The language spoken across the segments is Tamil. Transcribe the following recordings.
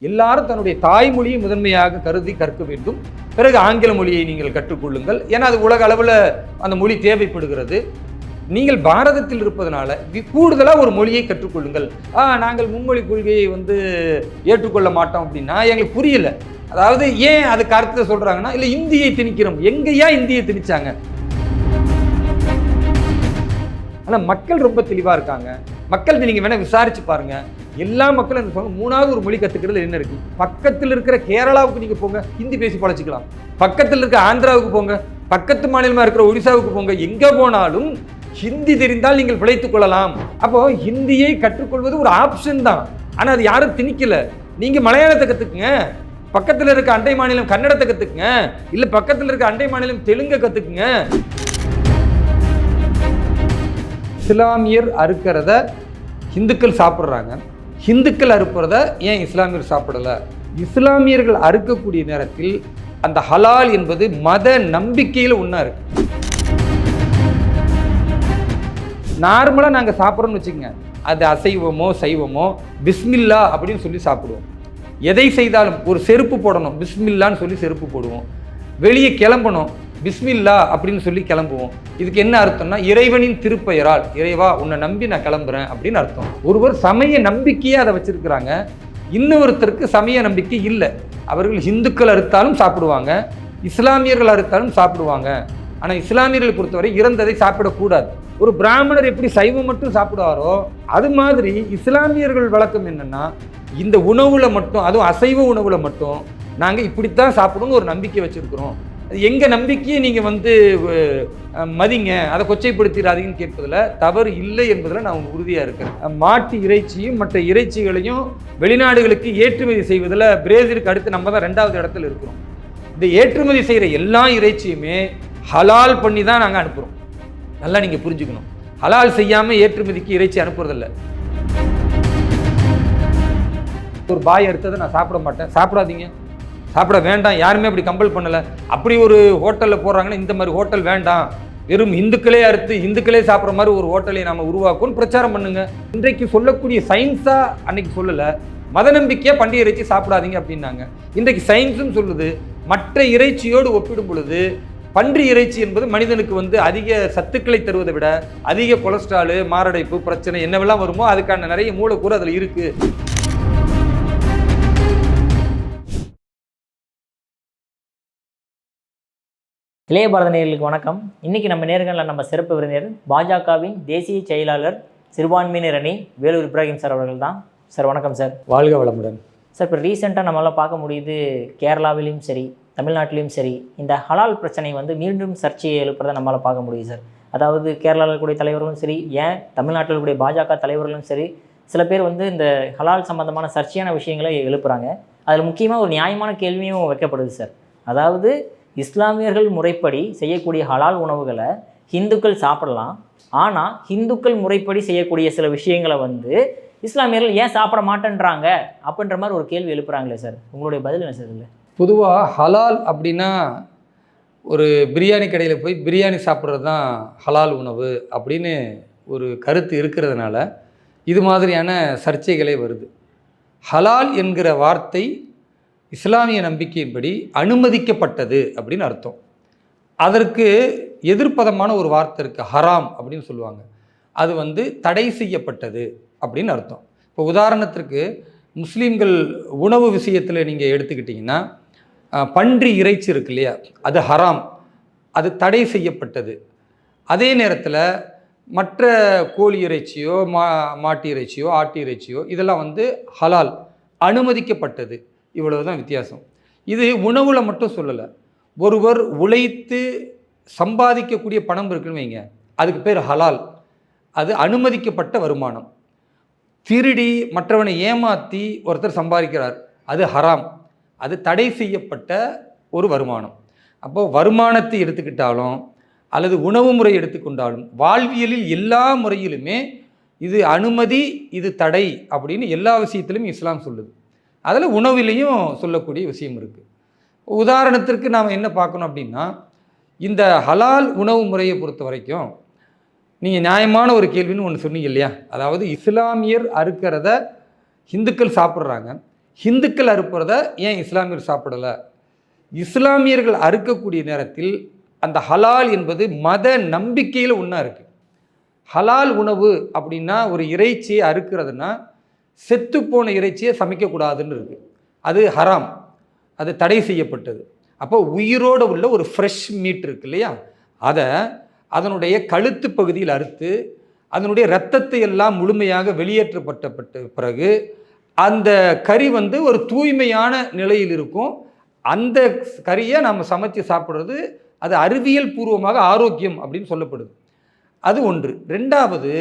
எல்லாரும் தன்னுடைய தாய்மொழியை முதன்மையாக கருதி கற்க வேண்டும். பிறகு ஆங்கில மொழியை நீங்கள் கற்றுக்கொள்ளுங்கள். ஏன்னா அது உலக அளவில் அந்த மொழி தேவைப்படுகிறது. நீங்கள் பாரதத்தில் இருப்பதனால கூடுதலாக ஒரு மொழியை கற்றுக்கொள்ளுங்கள். நாங்கள் மும்மொழி கொள்கையை ஏற்றுக்கொள்ள மாட்டோம் அப்படின்னா எங்களுக்கு புரியல. அதாவது ஏன் அதுக்கு அர்த்தத்தை சொல்றாங்கன்னா, இல்லை இந்தியை திணிக்கிறோம். எங்கேயா இந்தியை திணிச்சாங்க? ஆனால் மக்கள் ரொம்ப தெளிவாக இருக்காங்க. மக்கள் நீங்கள் வேணால் விசாரிச்சு பாருங்க. எல்லா மக்களும் என்ன சொல்லுங்க, மூணாவது ஒரு மொழி கற்றுக்கிறது என்ன இருக்கு? பக்கத்தில் இருக்கிற கேரளாவுக்கு நீங்கள் போங்க, ஹிந்தி பேசி பழச்சிக்கலாம். பக்கத்தில் இருக்கிற ஆந்திராவுக்கு போங்க, பக்கத்து மாநிலமாக இருக்கிற ஒடிசாவுக்கு போங்க, எங்கே போனாலும் ஹிந்தி தெரிந்தால் நீங்கள் பிழைத்துக் கொள்ளலாம். அப்போ ஹிந்தியை கற்றுக்கொள்வது ஒரு ஆப்ஷன் தான். ஆனால் அது யாரும் திணிக்கல. நீங்கள் மலையாளத்தை கற்றுக்குங்க, பக்கத்தில் இருக்க அண்டை மாநிலம் கன்னடத்தை கற்றுக்குங்க, இல்லை பக்கத்தில் இருக்க அண்டை மாநிலம் தெலுங்கை கற்றுக்குங்க. இஸ்லாமியர் அறுக்கிறத ஹிந்துக்கள் சாப்பிட்றாங்க, ஹிந்துக்கள் அறுப்புறத ஏன் இஸ்லாமியர் சாப்பிடலை? இஸ்லாமியர்கள் அறுக்கக்கூடிய நேரத்தில் அந்த ஹலால் என்பது மத நம்பிக்கையில் ஒன்றா இருக்கு. நார்மலாக நாங்கள் சாப்பிட்றோம்னு வச்சுக்கோங்க, அது அசைவமோ சைவமோ பிஸ்மில்லா அப்படின்னு சொல்லி சாப்பிடுவோம். எதை செய்தாலும் ஒரு செருப்பு போடணும், பிஸ்மில்லான்னு சொல்லி செருப்பு போடுவோம். வெளியே கிளம்பணும், பிஸ்மில்லா அப்படின்னு சொல்லி கிளம்புவோம். இதுக்கு என்ன அர்த்தம்னா, இறைவனின் திருப்பெயரால், இறைவா உன்னை நம்பி நான் கிளம்புறேன் அப்படின்னு அர்த்தம். ஒருவர் சமய நம்பிக்கையே அதை வச்சிருக்கிறாங்க, இன்னொருத்தருக்கு சமய நம்பிக்கை இல்லை. அவர்கள் இந்துக்கள் அறுத்தாலும் சாப்பிடுவாங்க, இஸ்லாமியர்கள் அறுத்தாலும் சாப்பிடுவாங்க. ஆனால் இஸ்லாமியர்களை பொறுத்தவரை இறந்ததை சாப்பிடக்கூடாது. ஒரு பிராமணர் எப்படி சைவம் மட்டும் சாப்பிடுவாரோ அது மாதிரி இஸ்லாமியர்கள் வழக்கம் என்னன்னா, இந்த உணவுல மட்டும், அதுவும் அசைவ உணவுல மட்டும் நாங்கள் இப்படித்தான் சாப்பிடணும்னு ஒரு நம்பிக்கை வச்சிருக்கிறோம். எங்கள் நம்பிக்கையை நீங்கள் மதிங்க, அதை கொச்சைப்படுத்திடாதீங்கன்னு கேட்பதில் தவறு இல்லை என்பதில் நான் உறுதியாக இருக்கிறேன். மாட்டு இறைச்சியும் மற்ற இறைச்சிகளையும் வெளிநாடுகளுக்கு ஏற்றுமதி செய்வதில் பிரேசிலுக்கு அடுத்து நம்ம தான் 2வது இடத்துல இருக்கிறோம். இந்த ஏற்றுமதி செய்கிற எல்லா இறைச்சியுமே ஹலால் பண்ணி தான் நாங்கள் அனுப்புகிறோம். நல்லா நீங்கள் புரிஞ்சுக்கணும். ஹலால் செய்யாமல் ஏற்றுமதிக்கு இறைச்சி அனுப்புறதில்ல. ஒரு பாய் எடுத்ததை நான் சாப்பிட மாட்டேன், சாப்பிடாதீங்க, சாப்பிட வேண்டாம், யாருமே அப்படி கம்பல் பண்ணலை. அப்படி ஒரு ஹோட்டலில் போடுறாங்கன்னா இந்த மாதிரி ஹோட்டல் வேண்டாம், வெறும் இந்துக்களே அறுத்து இந்துக்களே சாப்பிட்ற மாதிரி ஒரு ஹோட்டலை நாம் உருவாக்கும்னு பிரச்சாரம் பண்ணுங்க. இன்றைக்கு சொல்லக்கூடிய சயின்ஸாக அன்னைக்கு சொல்லலை, மத நம்பிக்கையாக பண்டிகை இறைச்சி சாப்பிடாதீங்க அப்படின்னாங்க. இன்றைக்கு சயின்ஸும் சொல்லுது, மற்ற இறைச்சியோடு ஒப்பிடும் பொழுது பன்றி இறைச்சி என்பது மனிதனுக்கு அதிக சத்துக்களை தருவதை விட அதிக கொலஸ்ட்ராலு, மாரடைப்பு பிரச்சனை என்னவெல்லாம் வருமோ அதுக்கான நிறைய மூலக்கூறு அதில் இருக்குது. இளைய பாரத நேயர்களுக்கு வணக்கம். இன்றைக்கி நம்ம நேர்களில் நம்ம சிறப்பு விருந்தினர் பாஜகவின் தேசிய செயலாளர் சிறுபான்மையினர் அணி வேலூர் இப்ராஹிம் சார் அவர்கள் தான். சார் வணக்கம் சார். வாழ்க வளமுடன். சார், இப்போ ரீசெண்டாக நம்மளால் பார்க்க முடியுது, கேரளாவிலையும் சரி தமிழ்நாட்டிலையும் சரி இந்த ஹலால் பிரச்சனை மீண்டும் சர்ச்சையை எழுப்புறதை நம்மளால் பார்க்க முடியுது சார். அதாவது கேரளாவில் கூடிய தலைவர்களும் சரி, ஏன் தமிழ்நாட்டில் கூடிய பாஜக தலைவர்களும் சரி, சில பேர் இந்த ஹலால் சம்பந்தமான சர்ச்சையான விஷயங்களை எழுப்புறாங்க. அதில் முக்கியமாக ஒரு நியாயமான கேள்வியும் வைக்கப்படுது சார். அதாவது இஸ்லாமியர்கள் முறைப்படி செய்யக்கூடிய ஹலால் உணவுகளை ஹிந்துக்கள் சாப்பிடலாம், ஆனால் ஹிந்துக்கள் முறைப்படி செய்யக்கூடிய சில விஷயங்களை இஸ்லாமியர்கள் ஏன் சாப்பிட மாட்டேன்றாங்க அப்படின்ற மாதிரி ஒரு கேள்வி எழுப்புறாங்களே சார். உங்களுடைய பதில் என்ன சார்? இல்லை, பொதுவாக ஹலால் அப்படின்னா ஒரு பிரியாணி கடையில் போய் பிரியாணி சாப்பிட்றது தான் ஹலால் உணவு அப்படின்னு ஒரு கருத்து இருக்கிறதுனால இது மாதிரியான சர்ச்சைகளே வருது. ஹலால் என்கிற வார்த்தை இஸ்லாமிய நம்பிக்கையின்படி அனுமதிக்கப்பட்டது அப்படின்னு அர்த்தம். அதற்கு எதிர்ப்பதமான ஒரு வார்த்தை இருக்குது, ஹராம் அப்படின்னு சொல்லுவாங்க. அது தடை செய்யப்பட்டது அப்படின்னு அர்த்தம். இப்போ உதாரணத்திற்கு முஸ்லீம்கள் உணவு விஷயத்தில் நீங்கள் எடுத்துக்கிட்டிங்கன்னா, பன்றி இறைச்சி இருக்கு இல்லையா, அது ஹராம், அது தடை செய்யப்பட்டது. அதே நேரத்தில் மற்ற கோழி இறைச்சியோ மாட்டு இறைச்சியோ ஆட்டு இறைச்சியோ இதெல்லாம் ஹலால், அனுமதிக்கப்பட்டது. இவ்வளவு தான் வித்தியாசம். இது உணவில் மட்டும் சொல்லலை. ஒருவர் உழைத்து சம்பாதிக்கக்கூடிய பணம் இருக்குன்னு வைங்க, அதுக்கு பேர் ஹலால், அது அனுமதிக்கப்பட்ட வருமானம். திருடி மற்றவனை ஏமாற்றி ஒருத்தர் சம்பாதிக்கிறார், அது ஹராம், அது தடை செய்யப்பட்ட ஒரு வருமானம். அப்போது வருமானத்தை எடுத்துக்கிட்டாலும் அல்லது உணவு முறை எடுத்துக்கொண்டாலும் வாழ்வியலில் எல்லா முறையிலுமே இது அனுமதி, இது தடை அப்படின்னு எல்லா விஷயத்திலும் இஸ்லாம் சொல்லுது. அதில் உணவிலையும் சொல்லக்கூடிய விஷயம் இருக்குது. உதாரணத்திற்கு நாம் என்ன பார்க்கணும் அப்படின்னா, இந்த ஹலால் உணவு முறையை பொறுத்த வரைக்கும் நீங்கள் நியாயமான ஒரு கேள்வின்னு ஒன்று சொன்னீங்க இல்லையா, அதாவது இஸ்லாமியர் அறுக்கிறத ஹிந்துக்கள் சாப்பிட்றாங்க, ஹிந்துக்கள் அறுப்புறத ஏன் இஸ்லாமியர் சாப்பிடலை? இஸ்லாமியர்கள் அறுக்கக்கூடிய நேரத்தில் அந்த ஹலால் என்பது மத நம்பிக்கையில் ஒன்றா இருக்குது. ஹலால் உணவு அப்படின்னா ஒரு இறைச்சியை அறுக்கிறதுனா செத்துப்போன இறைச்சியை சமைக்கக்கூடாதுன்னு இருக்குது. அது ஹராம், அது தடை செய்யப்பட்டது. அப்போ உயிரோடு உள்ள ஒரு ஃப்ரெஷ் மீட் இருக்கு இல்லையா, அதை அதனுடைய கழுத்து பகுதியில் அறுத்து அதனுடைய இரத்தத்தை எல்லாம் முழுமையாக வெளியேற்றப்பட்ட பிறகு அந்த கறி ஒரு தூய்மையான நிலையில் இருக்கும். அந்த கறியை நம்ம சமைச்சு சாப்பிட்றது அது அறிவியல் பூர்வமாக ஆரோக்கியம் அப்படின்னு சொல்லப்படுது. அது ஒன்று. ரெண்டாவது,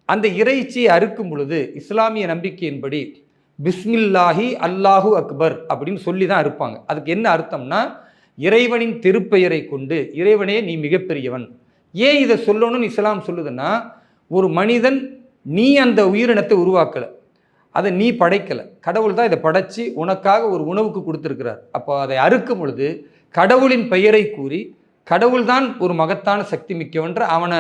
அந்த இறைச்சியை அறுக்கும் பொழுது இஸ்லாமிய நம்பிக்கையின்படி பிஸ்மில்லாஹி அல்லாஹு அக்பர் அப்படின்னு சொல்லி தான் அறுப்பாங்க. அதுக்கு என்ன அர்த்தம்னா, இறைவனின் திருப்பெயரை கொண்டு, இறைவனே நீ மிகப்பெரியவன். ஏன் இதை சொல்லணும்னு இஸ்லாம் சொல்லுதுன்னா, ஒரு மனிதன் நீ அந்த உயிரினத்தை உருவாக்கலை, அதை நீ படைக்கலை, கடவுள் தான் இதை படைச்சி உனக்காக ஒரு உணவுக்கு கொடுத்துருக்கிறார். அப்போ அதை அறுக்கும் பொழுது கடவுளின் பெயரை கூறி, கடவுள்தான் ஒரு மகத்தான சக்தி மிக்கவன்ற அவனை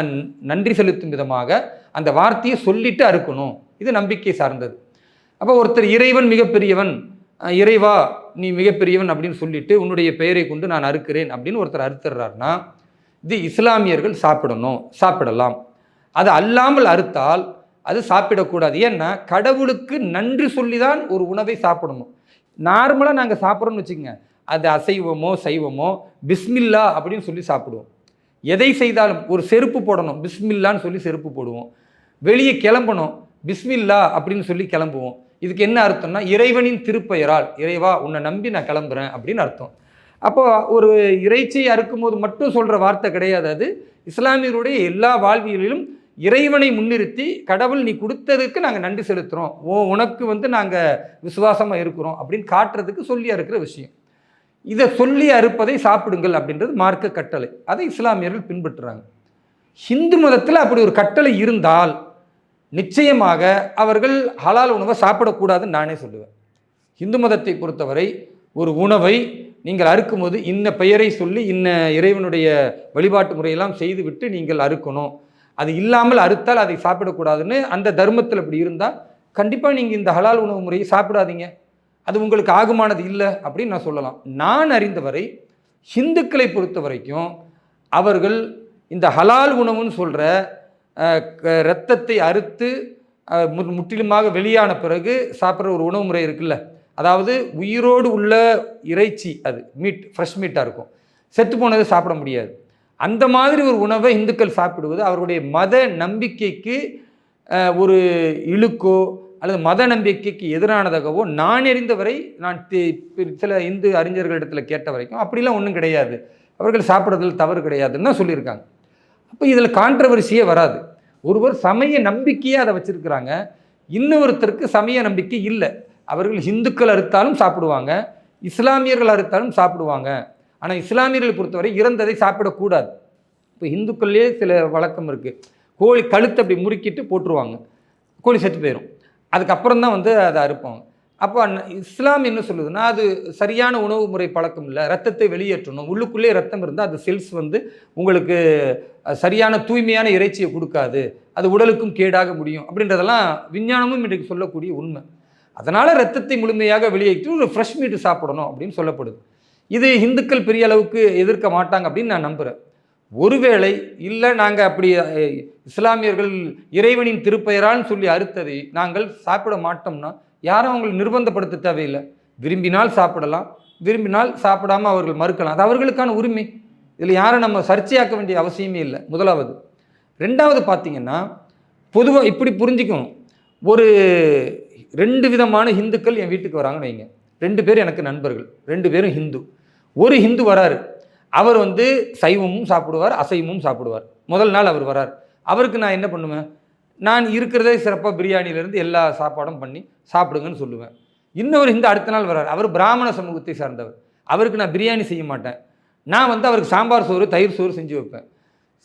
நன்றி செலுத்தும் விதமாக அந்த வார்த்தையை சொல்லிட்டு அறுக்கணும். இது நம்பிக்கை சார்ந்தது. அப்போ ஒருத்தர் இறைவன் மிகப்பெரியவன், இறைவா நீ மிகப்பெரியவன் அப்படின்னு சொல்லிட்டு உன்னுடைய பெயரை கொண்டு நான் அறுக்கிறேன் அப்படின்னு ஒருத்தர் அறுத்துறாருன்னா, இது இஸ்லாமியர்கள் சாப்பிடலாம். அது அல்லாமல் அறுத்தால் அது சாப்பிடக்கூடாது. ஏன்னா கடவுளுக்கு நன்றி சொல்லி தான் ஒரு உணவை சாப்பிடணும். நார்மலாக நாங்கள் சாப்பிட்றோம்னு வச்சுக்கோங்க, அது அசைவமோ சைவமோ பிஸ்மில்லா அப்படின்னு சொல்லி சாப்பிடுவோம். எதை செய்தாலும் ஒரு செருப்பு போடணும், பிஸ்மில்லான்னு சொல்லி செருப்பு போடுவோம். வெளியே கிளம்பணும், பிஸ்மில்லா அப்படின்னு சொல்லி கிளம்புவோம். இதுக்கு என்ன அர்த்தம்னா, இறைவனின் திருப்பெயரால், இறைவா உன்னை நம்பி நான் கிளம்புறேன் அப்படின்னு அர்த்தம். அப்போ ஒரு இறைச்சியை அறுக்கும்போது மட்டும் சொல்கிற வார்த்தை கிடையாது. அது இஸ்லாமியருடைய எல்லா வாழ்வியலிலும் இறைவனை முன்னிறுத்தி, கடவுள் நீ கொடுத்ததுக்கு நாங்கள் நன்றி செலுத்துகிறோம், உனக்கு நாங்கள் விசுவாசமாக இருக்கிறோம் அப்படின்னு காட்டுறதுக்கு சொல்லி அறுக்கிற விஷயம். இதை சொல்லி அறுப்பதை சாப்பிடுங்கள் அப்படின்றது மார்க்க கட்டளை. அதை இஸ்லாமியர்கள் பின்பற்றுறாங்க. ஹிந்து மதத்தில் அப்படி ஒரு கட்டளை இருந்தால் நிச்சயமாக அவர்கள் ஹலால் உணவை சாப்பிடக்கூடாதுன்னு நானே சொல்லுவேன். ஹிந்து மதத்தை பொறுத்தவரை ஒரு உணவை நீங்கள் அறுக்கும்போது இன்ன பெயரை சொல்லி இன்ன இறைவனுடைய வழிபாட்டு முறையெல்லாம் செய்துவிட்டு நீங்கள் அறுக்கணும். அது இல்லாமல் அறுத்தால் அதை சாப்பிடக்கூடாதுன்னு அந்த தர்மத்தில் இப்படி இருந்தால் கண்டிப்பாக நீங்கள் இந்த ஹலால் உணவு முறையை சாப்பிடாதீங்க, அது உங்களுக்கு ஆகுமானது இல்லை அப்படின்னு நான் சொல்லலாம். நான் அறிந்தவரை ஹிந்துக்களை பொறுத்த வரைக்கும் அவர்கள் இந்த ஹலால் உணவுன்னு சொல்கிற இரத்தத்தை அறுத்து முற்றிலுமாக வெளியான பிறகு சாப்பிட்ற ஒரு உணவு முறை இருக்குல்ல, அதாவது உயிரோடு உள்ள இறைச்சி, அது மீட் ஃப்ரெஷ் மீட்டாக இருக்கும், செத்து போனதை சாப்பிட முடியாது. அந்த மாதிரி ஒரு உணவை இந்துக்கள் சாப்பிடுவது அவருடைய மத நம்பிக்கைக்கு ஒரு இழுக்கோ அல்லது மத நம்பிக்கைக்கு எதிரானதாகவோ நான் அறிந்தவரை, நான் சில இந்து அறிஞர்களிடத்தில் கேட்ட வரைக்கும் அப்படிலாம் ஒன்றும் கிடையாது, அவர்கள் சாப்பிட்றதில் தவறு கிடையாதுன்னு தான் சொல்லியிருக்காங்க. அப்போ இதில் கான்ட்ரவர்சியே வராது. ஒருவர் சமய நம்பிக்கையே அதை வச்சுருக்கிறாங்க, இன்னொருத்தருக்கு சமய நம்பிக்கை இல்லை. அவர்கள் இந்துக்கள் அறுத்தாலும் சாப்பிடுவாங்க, இஸ்லாமியர்கள் அறுத்தாலும் சாப்பிடுவாங்க. ஆனால் இஸ்லாமியர்களை பொறுத்தவரை இறந்ததை சாப்பிடக்கூடாது. இப்போ இந்துக்கள்லேயே சில வழக்கம் இருக்குது, கோழி கழுத்தை அப்படி முறுக்கிட்டு போட்டுருவாங்க, கோழி செத்து போயிடும், அதுக்கப்புறம் தான் அதை அறுப்பாங்க. அப்போ இஸ்லாம் என்ன சொல்லுதுன்னா, அது சரியான உணவு முறை பழக்கம் இல்லை, ரத்தத்தை வெளியேற்றணும், உள்ளுக்குள்ளே ரத்தம் இருந்தால் அது செல்ஸ் உங்களுக்கு சரியான தூய்மையான இறைச்சியை கொடுக்காது, அது உடலுக்கும் கேடாக முடியும் அப்படின்றதெல்லாம் விஞ்ஞானமும் இன்றைக்கு சொல்லக்கூடிய உண்மை. அதனால் ரத்தத்தை முழுமையாக வெளியேற்றி ஒரு ஃப்ரெஷ் மீட்டு சாப்பிடணும் அப்படின்னு சொல்லப்படுது. இது இந்துக்கள் பெரிய அளவுக்கு எதிர்க்க மாட்டாங்க அப்படின்னு நான் நம்புகிறேன். ஒருவேளை இல்லை நாங்கள் அப்படி இஸ்லாமியர்கள் இறைவனின் திருப்பெயரான்னு சொல்லி அறுத்ததை நாங்கள் சாப்பிட மாட்டோம்னா யாரும் அவங்களை நிர்பந்தப்படுத்த தேவையில்லை. விரும்பினால் சாப்பிடலாம், விரும்பினால் சாப்பிடாமல் அவர்கள் மறுக்கலாம், அது அவர்களுக்கான உரிமை. இதில் யாரை நம்ம சர்ச்சையாக்க வேண்டிய அவசியமே இல்லை. முதலாவது. ரெண்டாவது பார்த்தீங்கன்னா, பொதுவாக இப்படி புரிஞ்சுக்கணும், ஒரு 2 விதமான இந்துக்கள் என் வீட்டுக்கு வராங்கன்னு வைங்க, 2 பேர் எனக்கு நண்பர்கள், 2 பேரும் ஹிந்து. ஒரு ஹிந்து வராரு, அவர் சைவமும் சாப்பிடுவார் அசைவமும் சாப்பிடுவார். முதல் நாள் அவர் வரார், அவருக்கு நான் என்ன பண்ணுவேன், நான் இருக்கிறதே சிறப்பாக பிரியாணியிலேருந்து எல்லா சாப்பாடும் பண்ணி சாப்பிடுங்கன்னு சொல்லுவேன். இன்னொரு ஹிந்து அடுத்த நாள் வரார், அவர் பிராமண சமூகத்தை சார்ந்தவர், அவருக்கு நான் பிரியாணி செய்ய மாட்டேன், நான் அவருக்கு சாம்பார் சோறு தயிர் சோறு செஞ்சு வைப்பேன்.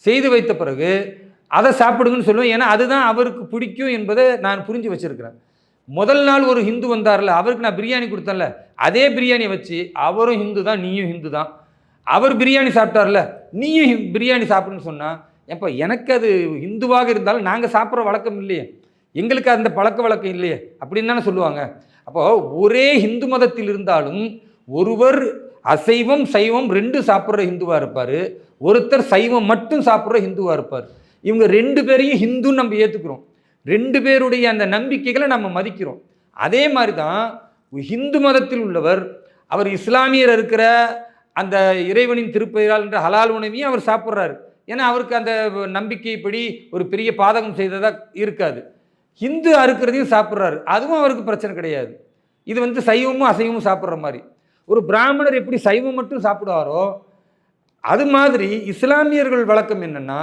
செய்து வைத்த பிறகு அதை சாப்பிடுங்கன்னு சொல்லுவேன், ஏன்னா அதுதான் அவருக்கு பிடிக்கும் என்பதை நான் புரிஞ்சு வச்சுருக்கிறேன். முதல் நாள் ஒரு ஹிந்து வந்தார்ல, அவருக்கு நான் பிரியாணி கொடுத்தேன்ல, அதே பிரியாணியை வச்சு அவரும் ஹிந்து தான் நீயும் ஹிந்து தான், அவர் பிரியாணி சாப்பிட்டார்ல நீயும் பிரியாணி சாப்பிடுன்னு சொன்னால், எப்போ எனக்கு அது ஹிந்துவாக இருந்தாலும் நாங்கள் சாப்பிட்ற வழக்கம் இல்லையே, எங்களுக்கு அந்த பழக்க வழக்கம் இல்லையே அப்படின்னு தானே சொல்லுவாங்க. அப்போ ஒரே இந்து மதத்தில் இருந்தாலும் ஒருவர் அசைவம் சைவம் ரெண்டு சாப்பிட்ற ஹிந்துவா இருப்பார், ஒருத்தர் சைவம் மட்டும் சாப்பிட்ற ஹிந்துவா இருப்பார். இவங்க ரெண்டு பேரையும் ஹிந்துன்னு நம்ம ஏற்றுக்கிறோம், ரெண்டு பேருடைய அந்த நம்பிக்கைகளை நம்ம மதிக்கிறோம். அதே மாதிரி தான் ஹிந்து மதத்தில் உள்ளவர் அவர் இஸ்லாமியர் இருக்கிற அந்த இறைவனின் திருப்பெயரால் என்ற ஹலால் உணவையும் அவர் சாப்பிட்றாரு. ஏன்னா அவருக்கு அந்த நம்பிக்கைப்படி ஒரு பெரிய பாதகம் செய்ததாக இருக்காது. ஹிந்து அறுக்கிறதையும் சாப்பிட்றாரு, அதுவும் அவருக்கு பிரச்சனை கிடையாது. இது வந்து சைவமும் அசைவமும் சாப்பிட்ற மாதிரி. ஒரு பிராமணர் எப்படி சைவம் மட்டும் சாப்பிடுவாரோ அது மாதிரி இஸ்லாமியர்கள் வழக்கம் என்னென்னா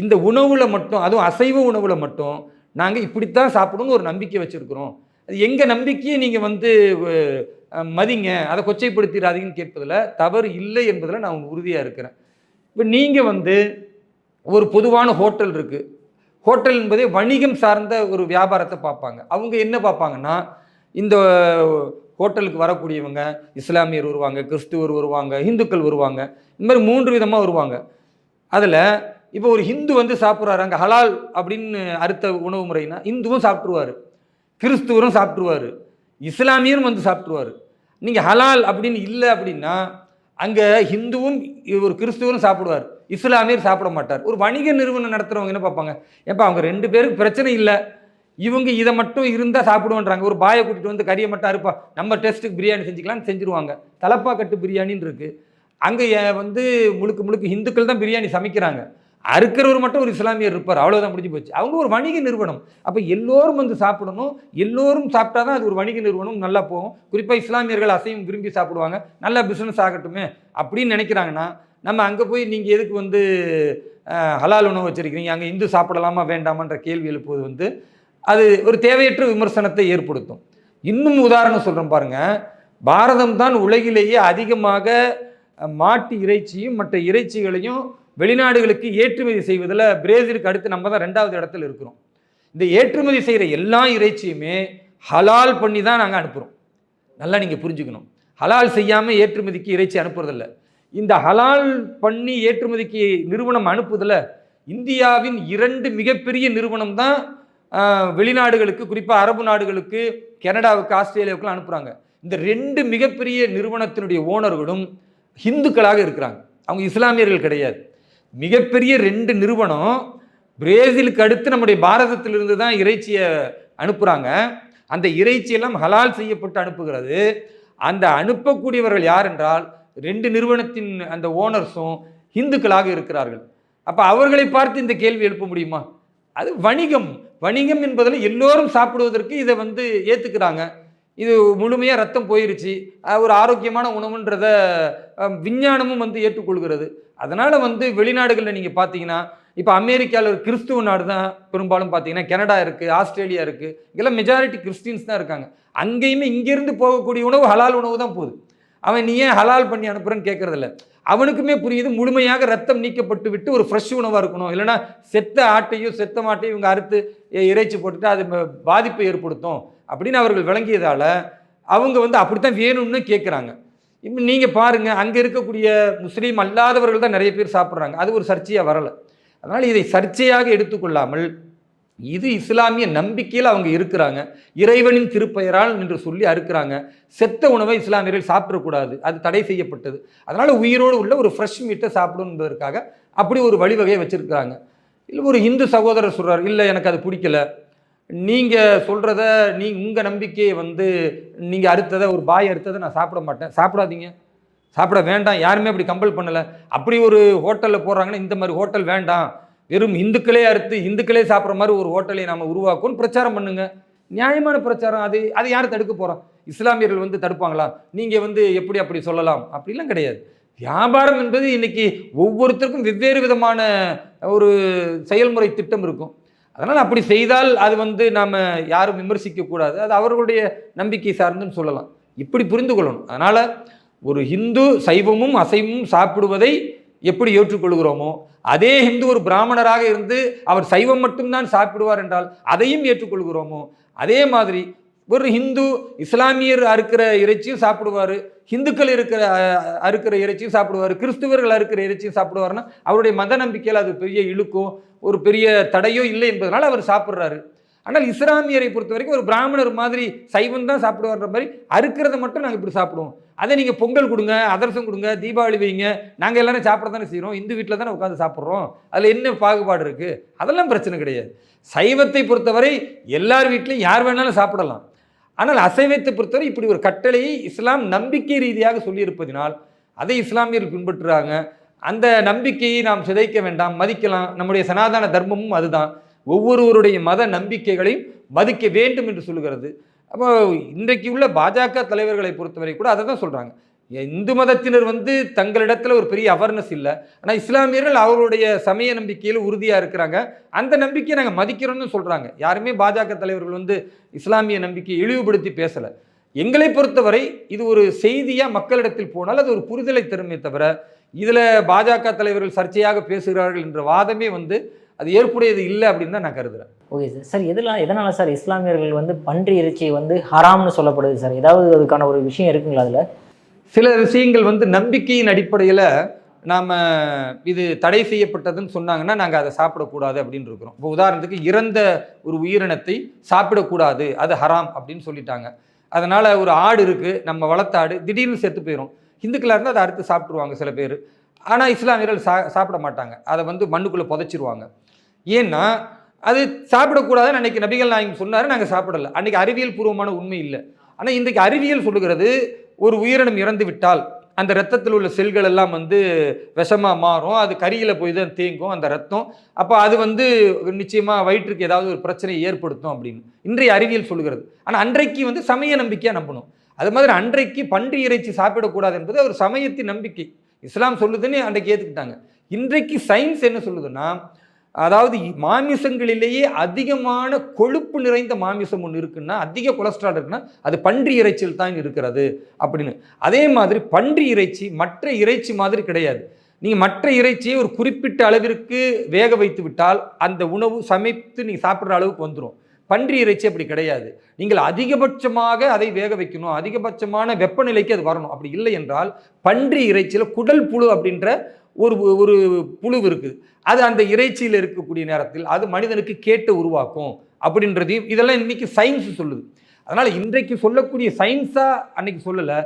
இந்த உணவில் மட்டும், அதுவும் அசைவ உணவில் மட்டும் நாங்கள் இப்படித்தான் சாப்பிடணும்னு ஒரு நம்பிக்கை வச்சுருக்கிறோம். அது எங்கள் நம்பிக்கையை நீங்கள் வந்து மதிங்க, அதை கொச்சைப்படுத்திடாதீங்கன்னு கேட்பதில் தவறு இல்லை என்பதில் நான் உறுதியாக இருக்கிறேன். இப்போ நீங்கள் வந்து ஒரு பொதுவான ஹோட்டல் இருக்குது, ஹோட்டல் என்பதே வணிகம் சார்ந்த ஒரு வியாபாரத்தை பார்ப்பாங்க. அவங்க என்ன பார்ப்பாங்கன்னா இந்த ஹோட்டலுக்கு வரக்கூடியவங்க இஸ்லாமியர் வருவாங்க, கிறிஸ்துவர் வருவாங்க, இந்துக்கள் வருவாங்க, இந்த மாதிரி 3 விதமாக வருவாங்க. அதில் இப்போ ஒரு ஹிந்து வந்து சாப்பிட்றாரு, அங்கே ஹலால் அப்படின்னு அறுத்த உணவு முறைனா இந்துவும் சாப்பிட்ருவார், கிறிஸ்துவரும் சாப்பிட்ருவார், இஸ்லாமியரும் வந்து சாப்பிட்ருவார். நீங்கள் ஹலால் அப்படின்னு இல்லை அப்படின்னா அங்கே ஹிந்துவும் ஒரு கிறிஸ்துவரும் சாப்பிடுவார், இஸ்லாமியர் சாப்பிட மாட்டார். ஒரு வணிக நிறுவனம் நடத்துகிறவங்க என்ன பார்ப்பாங்க, ஏப்பா அவங்க 2 பேருக்கு பிரச்சனை இல்லை, இவங்க இதை மட்டும் இருந்தால் சாப்பிடுவோன்றாங்க, ஒரு பாயை கூட்டிகிட்டு வந்து கறியை மட்டும் அறுப்பா, நம்ம டெஸ்ட்டுக்கு பிரியாணி செஞ்சுக்கலான்னு செஞ்சுருவாங்க. தலப்பா கட்டு பிரியாணின்னு இருக்குது, அங்கே வந்து முழுக்க முழுக்க இந்துக்கள் தான் பிரியாணி சமைக்கிறாங்க, அறுக்கிறவர் மட்டும் ஒரு இஸ்லாமியர் இருப்பார், அவ்வளோதான் முடிஞ்சு போச்சு. அவங்க ஒரு வணிக நிறுவனம், அப்போ எல்லோரும் வந்து சாப்பிடணும், எல்லோரும் சாப்பிட்டா தான் அது ஒரு வணிக நிறுவனம் நல்லா போகும். குறிப்பாக இஸ்லாமியர்கள் அசைவம் விரும்பி சாப்பிடுவாங்க, நல்லா பிஸ்னஸ் ஆகட்டுமே அப்படின்னு நினைக்கிறாங்கன்னா நம்ம அங்கே போய் நீங்கள் எதுக்கு வந்து ஹலால் உணவு வச்சுருக்கிறீங்க, அங்கே இந்து சாப்பிடலாமா வேண்டாமான்ற கேள்வி எழுப்புவது வந்து அது ஒரு தேவையற்ற விமர்சனத்தை ஏற்படுத்தும். இன்னும் உதாரணம் சொல்கிறேன் பாருங்கள், பாரதம் தான் உலகிலேயே அதிகமாக மாட்டு இறைச்சியும் மற்ற இறைச்சிகளையும் வெளிநாடுகளுக்கு ஏற்றுமதி செய்வதில் பிரேசிலுக்கு அடுத்து நம்ம தான் 2வது இடத்துல இருக்கிறோம். இந்த ஏற்றுமதி செய்கிற எல்லா இறைச்சியுமே ஹலால் பண்ணி தான் நாங்கள் அனுப்புகிறோம். நல்லா நீங்கள் புரிஞ்சுக்கணும், ஹலால் செய்யாமல் ஏற்றுமதிக்கு இறைச்சி அனுப்புறதில்ல. இந்த ஹலால் பண்ணி ஏற்றுமதிக்கு நிறுவனம் அனுப்புதில் இந்தியாவின் 2 மிகப்பெரிய நிறுவனம் தான் வெளிநாடுகளுக்கு, குறிப்பாக அரபு நாடுகளுக்கு, கனடாவுக்கு, ஆஸ்திரேலியாவுக்குலாம் அனுப்புகிறாங்க. இந்த 2 மிகப்பெரிய நிறுவனத்தினுடைய ஓனர்களும் ஹிந்துக்களாக இருக்கிறாங்க, அவங்க இஸ்லாமியர்கள் கிடையாது. மிகப்பெரிய 2 நிறுவனம் பிரேசிலுக்கு அடுத்து நம்முடைய பாரதத்திலிருந்து தான் இறைச்சியை அனுப்புகிறாங்க. அந்த இறைச்சியெல்லாம் ஹலால் செய்யப்பட்டு அனுப்புகிறது. அந்த அனுப்பக்கூடியவர்கள் யார் என்றால் 2 நிறுவனத்தின் அந்த ஓனர்ஸும் இந்துக்களாக இருக்கிறார்கள். அப்போ அவர்களை பார்த்து இந்த கேள்வி எழுப்ப முடியுமா? அது வணிகம், வணிகம் என்பதில் எல்லோரும் சாப்பிடுவதற்கு இதை வந்து ஏற்றுக்கிறாங்க. இது முழுமையாக ரத்தம் போயிருச்சு, ஒரு ஆரோக்கியமான உணவுன்றத விஞ்ஞானமும் வந்து ஏற்றுக்கொள்கிறது. அதனால் வந்து வெளிநாடுகளில் நீங்கள் பார்த்தீங்கன்னா இப்போ அமெரிக்காவில் ஒரு கிறிஸ்துவ நாடு தான் பெரும்பாலும் பார்த்தீங்கன்னா, கனடா இருக்குது, ஆஸ்திரேலியா இருக்குது, இதெல்லாம் மெஜாரிட்டி கிறிஸ்டின்ஸ் தான் இருக்காங்க. அங்கேயுமே இங்கேருந்து போகக்கூடிய உணவு ஹலால் உணவு தான் போகுது. அவன் நீ ஏன் ஹலால் பண்ணி அனுப்புறேன்னு கேட்குறதில்ல. அவனுக்குமே புரியுது, முழுமையாக ரத்தம் நீக்கப்பட்டு விட்டு ஒரு ஃப்ரெஷ் உணவாக இருக்கணும், இல்லைனா செத்த ஆட்டையும் செத்த மாட்டையும் இவங்க அறுத்து இறைச்சி போட்டுட்டு அது பாதிப்பை ஏற்படுத்தும் அப்படின்னு அவர்கள் விளங்கியதால் அவங்க வந்து அப்படித்தான் வேணும்னு கேட்குறாங்க. இப்போ நீங்கள் பாருங்கள், அங்கே இருக்கக்கூடிய முஸ்லீம் அல்லாதவர்கள் தான் நிறைய பேர் சாப்பிட்றாங்க, அது ஒரு சர்ச்சையாக வரலை. அதனால் இதை சர்ச்சையாக எடுத்துக்கொள்ளாமல் இது இஸ்லாமிய நம்பிக்கையில் அவங்க இருக்கிறாங்க, இறைவனின் திருப்பெயரால் என்று சொல்லி அறுக்கிறாங்க. செத்த உணவை இஸ்லாமியர்கள் சாப்பிடக்கூடாது, அது தடை செய்யப்பட்டது. அதனால் உயிரோடு உள்ள ஒரு ஃப்ரெஷ் மீட்டை சாப்பிடும் என்பதற்காக அப்படி ஒரு வழிவகையை வச்சுருக்கிறாங்க. இல்லை ஒரு இந்து சகோதரர் சொல்கிறார், இல்லை எனக்கு அது பிடிக்கல, நீங்கள் சொல்கிறத உங்கள் நம்பிக்கையை வந்து நீங்கள் அறுத்ததை, ஒரு பாய் அறுத்ததை நான் சாப்பிட மாட்டேன், சாப்பிடாதீங்க, சாப்பிட வேண்டாம், யாருமே அப்படி கம்பல் பண்ணலை. அப்படி ஒரு ஹோட்டலில் போடுறாங்கன்னா இந்த மாதிரி ஹோட்டல் வேண்டாம், வெறும் இந்துக்களே அறுத்து இந்துக்களே சாப்பிட்ற மாதிரி ஒரு ஹோட்டலை நாம் உருவாக்கும்னு பிரச்சாரம் பண்ணுங்க. நியாயமான பிரச்சாரம். அது யார் தடுக்க போகிறோம்? இஸ்லாமியர்கள் வந்து தடுப்பாங்களா? நீங்கள் வந்து எப்படி அப்படி சொல்லலாம்? அப்படிலாம் கிடையாது. வியாபாரம் என்பது இன்னைக்கு ஒவ்வொருத்தருக்கும் வெவ்வேறு விதமான ஒரு செயல்முறை திட்டம் இருக்கும். அதனால் அப்படி செய்தால் அது வந்து நாம் யாரும் விமர்சிக்கக்கூடாது, அது அவர்களுடைய நம்பிக்கை சார்ந்துன்னு சொல்லலாம். இப்படி புரிந்து கொள்ளணும். அதனால் ஒரு ஹிந்து சைவமும் அசைவமும் சாப்பிடுவதை எப்படி ஏற்றுக்கொள்கிறோமோ, அதே ஹிந்து ஒரு பிராமணராக இருந்து அவர் சைவம் மட்டும்தான் சாப்பிடுவார் என்றால் அதையும் ஏற்றுக்கொள்கிறோமோ, அதே மாதிரி ஒரு ஹிந்து இஸ்லாமியர் அறுக்கிற இறைச்சியும் சாப்பிடுவார், ஹிந்துக்கள் அறுக்கிற இறைச்சியும் சாப்பிடுவார், கிறிஸ்துவர்கள் அறுக்கிற இறைச்சியும் சாப்பிடுவார்னா அவருடைய மத நம்பிக்கையில் அது பெரிய இழுக்கோ ஒரு பெரிய தடையோ இல்லை என்பதனால் அவர் சாப்பிட்றாரு. ஆனால் இஸ்லாமியரை பொறுத்த வரைக்கும் ஒரு பிராமணர் மாதிரி சைவம் தான் சாப்பிடுவார்ன்ற மாதிரி அறுக்கிறத மட்டும் நாங்கள் இப்படி சாப்பிடுவோம். அதை நீங்கள் பொங்கல் கொடுங்க, அதிரசம் கொடுங்க, தீபாவளி வைங்க, நாங்கள் எல்லாரும் சாப்பிட தானே செய்கிறோம், இந்து வீட்டில் தானே உட்காந்து சாப்பிட்றோம், அதில் என்ன பாகுபாடு இருக்குது? அதெல்லாம் பிரச்சனை கிடையாது. சைவத்தை பொறுத்தவரை எல்லார் வீட்லையும் யார் வேணாலும் சாப்பிடலாம். ஆனால் அசைவத்தை பொறுத்தவரை இப்படி ஒரு கட்டளையை இஸ்லாம் நம்பிக்கை ரீதியாக சொல்லியிருப்பதினால் அதை இஸ்லாமியர்கள் பின்பற்றுறாங்க. அந்த நம்பிக்கையை நாம் சிதைக்க வேண்டாம், மதிக்கலாம். நம்முடைய சனாதன தர்மமும் அதுதான், ஒவ்வொருவருடைய மத நம்பிக்கைகளையும் மதிக்க வேண்டும் என்று சொல்லுகிறது. அப்போ இன்றைக்கு உள்ள பாஜக தலைவர்களை பொறுத்தவரை கூட அதை தான் சொல்கிறாங்க. இந்து மதத்தினர் தங்களிடத்தில் ஒரு பெரிய அவேர்னஸ் இல்லை, ஆனால் இஸ்லாமியர்கள் அவர்களுடைய சமய நம்பிக்கையில் உறுதியாக இருக்கிறாங்க, அந்த நம்பிக்கையை நாங்கள் மதிக்கிறோம்னு சொல்கிறாங்க. யாருமே பாஜக தலைவர்கள் இஸ்லாமிய நம்பிக்கையை இழிவுபடுத்தி பேசலை. எங்களை பொறுத்தவரை இது ஒரு செய்தியாக மக்களிடத்தில் போனால் அது ஒரு புரிதலை தருமே தவிர, இதில் பாஜக தலைவர்கள் சர்ச்சையாக பேசுகிறார்கள் என்ற வாதமே அது ஏற்புடையது இல்லை அப்படின்னு தான் நான் கருதுகிறேன். Okay sir. சார் எதனால சார் இஸ்லாமியர்கள் பன்றி இறைச்சி ஹராம்னு சொல்லப்படுது சார்? ஏதாவது அதுக்கான ஒரு விஷயம் இருக்குங்களா? அதில் சில விஷயங்கள் நம்பிக்கையின் அடிப்படையில் நாம் இது தடை செய்யப்பட்டதுன்னு சொன்னாங்கன்னா நாங்கள் அதை சாப்பிடக்கூடாது அப்படின்னு இருக்கிறோம். இப்போ உதாரணத்துக்கு இறந்த ஒரு உயிரினத்தை சாப்பிடக்கூடாது, அது ஹராம் அப்படின்னு சொல்லிட்டாங்க. அதனால் ஒரு ஆடு இருக்குது, நம்ம வளர்த்த ஆடு திடீர்னு செத்து போயிடும். ஹிந்துக்களாக இருந்தால் அதை அறுத்து சாப்பிட்ருவாங்க சில பேர். ஆனால் இஸ்லாமியர்கள் சாப்பிட மாட்டாங்க, அதை மண்ணுக்குள்ளே புதைச்சிருவாங்க. ஏன்னா அது சாப்பிடக்கூடாதுன்னு அன்றைக்கி நபிகள் நாயகம் சொன்னார், நாங்கள் சாப்பிடலை. அன்றைக்கி அறிவியல் பூர்வமான உண்மை இல்லை. ஆனால் இன்றைக்கு அறிவியல் சொல்லுகிறது ஒரு உயிரினம் இறந்து விட்டால் அந்த ரத்தத்தில் உள்ள செல்கள் எல்லாம் விஷமாக மாறும், அது கரியில் போய் தான் தேங்கும் அந்த ரத்தம். அப்போ அது நிச்சயமாக வயிற்றுக்கு ஏதாவது ஒரு பிரச்சனையை ஏற்படுத்தும் அப்படின்னு இன்றைய அறிவியல் சொல்லுகிறது. ஆனால் அன்றைக்கு சமய நம்பிக்கையாக நம்பணும். அது மாதிரி அன்றைக்கு பன்றி இறைச்சி சாப்பிடக்கூடாது என்பது ஒரு சமயத்தின் நம்பிக்கை, இஸ்லாம் சொல்லுதுன்னு அன்றைக்கு ஏற்றுக்கிட்டாங்க. இன்றைக்கு சயின்ஸ் என்ன சொல்லுதுன்னா, அதாவது மாமிசங்களிலேயே அதிகமான கொழுப்பு நிறைந்த மாமிசம் ஒன்று இருக்குன்னா, அதிக கொலஸ்ட்ரால் இருக்குன்னா அது பன்றி இறைச்சியில் தான் இருக்கிறது அப்படின்னு. அதே மாதிரி பன்றி இறைச்சி மற்ற இறைச்சி மாதிரி கிடையாது. நீங்கள் மற்ற இறைச்சியை ஒரு குறிப்பிட்ட அளவிற்கு வேக வைத்து விட்டால் அந்த உணவு சமைத்து நீங்கள் சாப்பிட்ற அளவுக்கு வந்துடும். பன்றி இறைச்சி அப்படி கிடையாது. நீங்கள் அதிகபட்சமாக அதை வேக வைக்கணும், அதிகபட்சமான வெப்பநிலைக்கு அது வரணும். அப்படி இல்லை என்றால் பன்றி இறைச்சியில் குடல் புழு அப்படின்ற ஒரு புழு இருக்குது, அது அந்த இறைச்சியில் இருக்கக்கூடிய நேரத்தில் அது மனிதனுக்கு கேட்டு உருவாக்கும் அப்படின்றதையும் இதெல்லாம் இன்னைக்கு சயின்ஸ் சொல்லுது. அதனால் இன்றைக்கு சொல்லக்கூடிய சயின்ஸாக அன்னைக்கு சொல்லலை,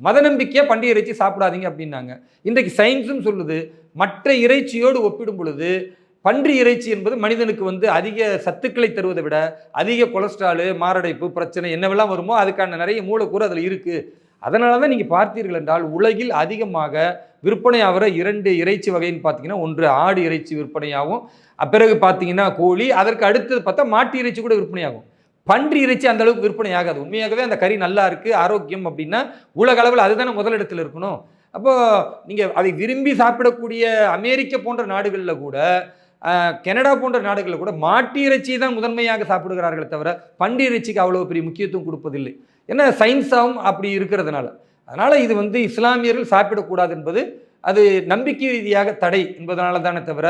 மத நம்பிக்கையாக பன்றி இறைச்சி சாப்பிடாதீங்க அப்படின்னாங்க. இன்றைக்கு சயின்ஸும் சொல்லுது மற்ற இறைச்சியோடு ஒப்பிடும் பொழுது பன்றி இறைச்சி என்பது மனிதனுக்கு அதிக சத்துக்களை தருவதை விட அதிக கொலஸ்ட்ராலு, மாரடைப்பு பிரச்சனை என்னவெல்லாம் வருமோ அதுக்கான நிறைய மூலக்கூறு அதில் இருக்குது. அதனால தான் நீங்கள் பார்த்தீர்கள் என்றால் உலகில் அதிகமாக விற்பனையாகிற 2 இறைச்சி வகைன்னு பார்த்தீங்கன்னா, ஒன்று ஆடு இறைச்சி விற்பனையாகும், பிறகு பார்த்தீங்கன்னா கோழி, அதற்கு அடுத்தது பார்த்தா மாட்டு இறைச்சி கூட விற்பனையாகும். பன்றி இறைச்சி அந்த அளவுக்கு விற்பனை ஆகாது. உண்மையாகவே அந்த கறி நல்லா இருக்குது, ஆரோக்கியம் அப்படின்னா உலக அளவில் அதுதானே முதலிடத்தில் இருக்கணும். அப்போது நீங்கள் அதை விரும்பி சாப்பிடக்கூடிய அமெரிக்க போன்ற நாடுகளில் கூட, கனடா போன்ற நாடுகளில் கூட மாட்டு இறைச்சியை தான் முதன்மையாக சாப்பிடுகிறார்களே தவிர பன்றி இறைச்சிக்கு அவ்வளோ பெரிய முக்கியத்துவம் கொடுப்பதில்லை. ஏன்னா சயின்ஸாகவும் அப்படி இருக்கிறதுனால. அதனால் இது இஸ்லாமியர்கள் சாப்பிடக்கூடாது என்பது அது நம்பிக்கை ரீதியாக தடை என்பதனால தானே தவிர